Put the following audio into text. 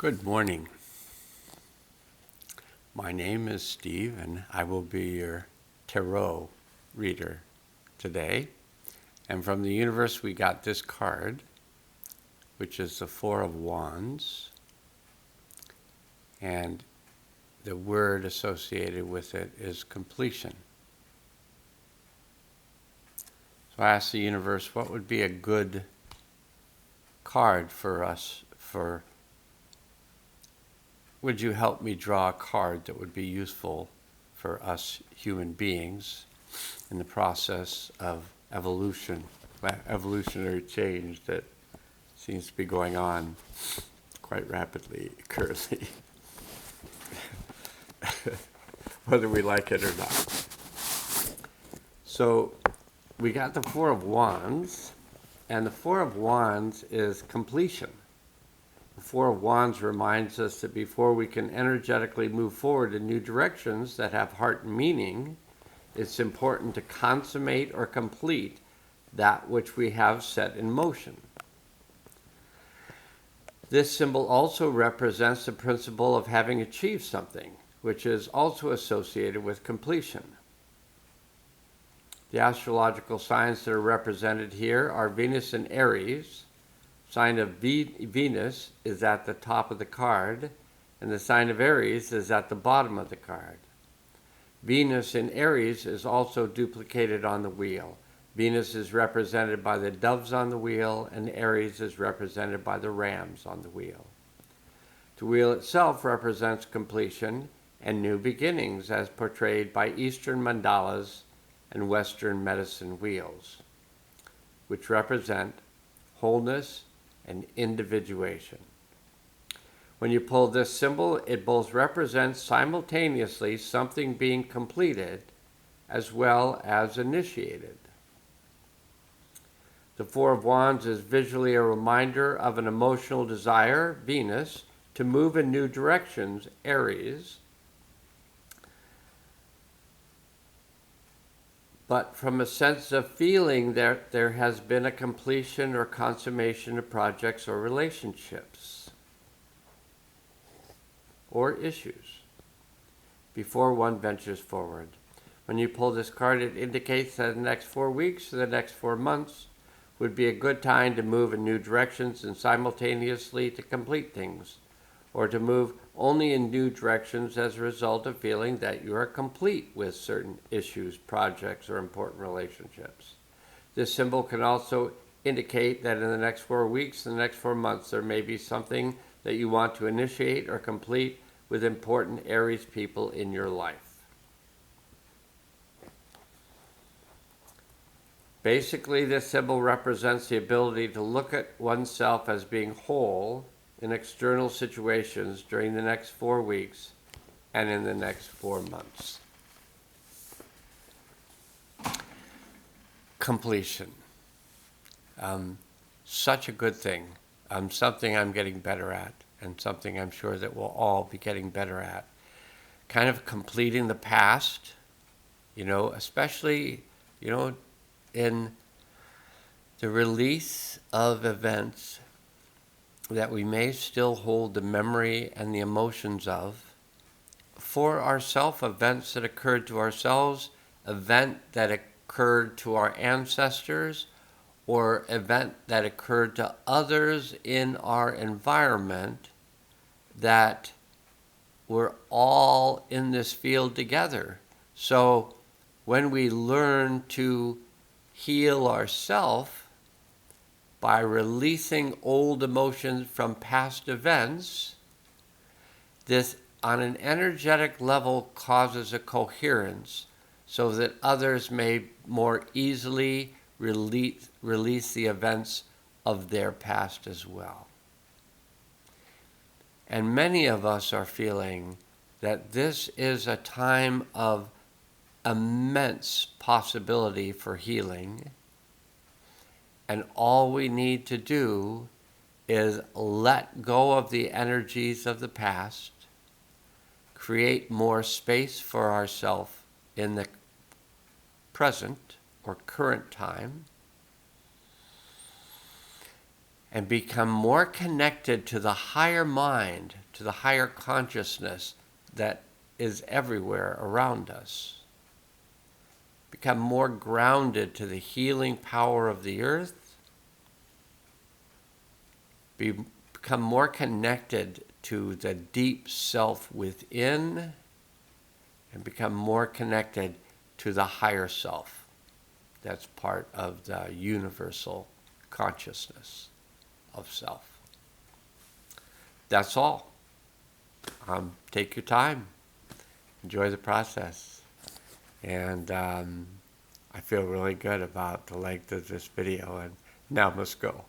Good morning. My name is Steve, and I will be your tarot reader today. And from the universe, we got this card, which is the Four of Wands, and the word associated with it is completion. So I asked the universe, what would be a good card for us would you help me draw a card that would be useful for us human beings in the process of evolutionary change that seems to be going on quite rapidly currently, whether we like it or not. So we got the Four of Wands, and the Four of Wands is completion. The Four of Wands reminds us that before we can energetically move forward in new directions that have heart and meaning, it's important to consummate or complete that which we have set in motion. This symbol also represents the principle of having achieved something, which is also associated with completion. The astrological signs that are represented here are Venus and Aries. Sign of Venus is at the top of the card, and the sign of Aries is at the bottom of the card. Venus in Aries is also duplicated on the wheel. Venus is represented by the doves on the wheel, and Aries is represented by the rams on the wheel. The wheel itself represents completion and new beginnings as portrayed by Eastern mandalas and Western medicine wheels, which represent wholeness and individuation. When you pull this symbol, it both represents simultaneously something being completed as well as initiated. The Four of Wands is visually a reminder of an emotional desire, Venus, to move in new directions, Aries, but from a sense of feeling that there has been a completion or consummation of projects or relationships or issues before one ventures forward. When you pull this card, it indicates that the next 4 weeks or the next 4 months would be a good time to move in new directions and simultaneously to complete things, or to move only in new directions as a result of feeling that you are complete with certain issues, projects, or important relationships. This symbol can also indicate that in the next 4 weeks and the next 4 months, there may be something that you want to initiate or complete with important Aries people in your life. Basically, this symbol represents the ability to look at oneself as being whole in external situations during the next 4 weeks and in the next 4 months. Completion. Such a good thing. Something I'm getting better at, and something I'm sure that we'll all be getting better at. Kind of completing the past, especially, in the release of events that we may still hold the memory and the emotions of for ourselves, events that occurred to ourselves, event that occurred to our ancestors, or event that occurred to others in our environment that we're all in this field together. So when we learn to heal ourselves by releasing old emotions from past events, this on an energetic level causes a coherence so that others may more easily release the events of their past as well. And many of us are feeling that this is a time of immense possibility for healing, and all we need to do is let go of the energies of the past, create more space for ourselves in the present or current time, and become more connected to the higher mind, to the higher consciousness that is everywhere around us. Become more grounded to the healing power of the earth. Become more connected to the deep self within, and become more connected to the higher self. That's part of the universal consciousness of self. That's all. Take your time. Enjoy the process. And I feel really good about the length of this video, and now must go.